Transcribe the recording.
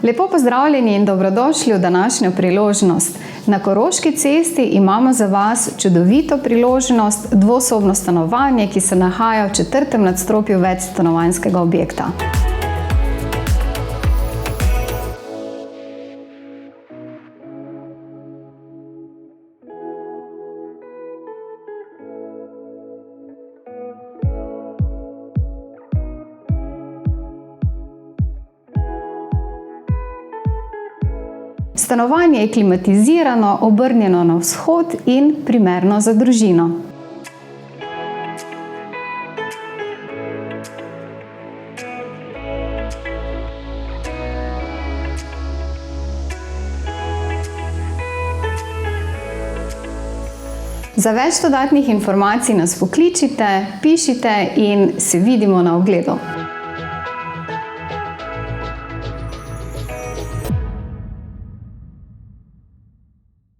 Lepo pozdravljeni in dobrodošli v današnjo priložnost. Na Koroški cesti imamo za vas čudovito priložnost, dvosobno stanovanje, ki se nahaja v 4. nadstropju večstanovanjskega objekta. Stanovanje je klimatizirano, obrnjeno na vzhod in primerno za družino. Za več dodatnih informacij nas pokličite, pišite in se vidimo na ogledu.